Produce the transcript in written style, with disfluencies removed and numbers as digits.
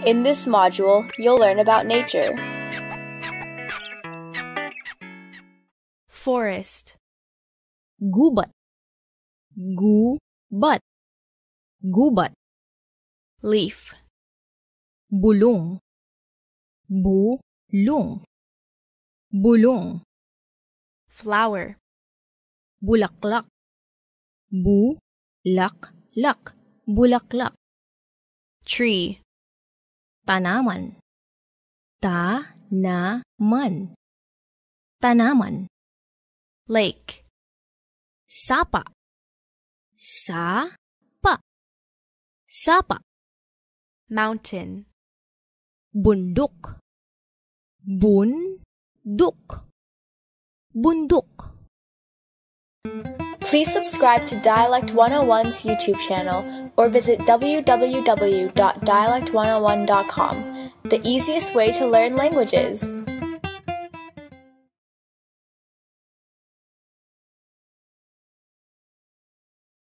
In this module, you'll learn about nature. Forest. Gubat. Gubat. Gubat. Leaf. Bulong. Bulong. Bulong. Flower. Bu-lak-lak. Bu-lak-lak. Bu-lak-lak. Tree. Tanaman. Tanaman. Tanaman. Lake. Sapa. Sapa. Sapa. Mountain. Bun-duk. Bun-duk. Bun-duk. Please subscribe to Dialect 101's YouTube channel or visit www.dialect101.com, the easiest way to learn languages.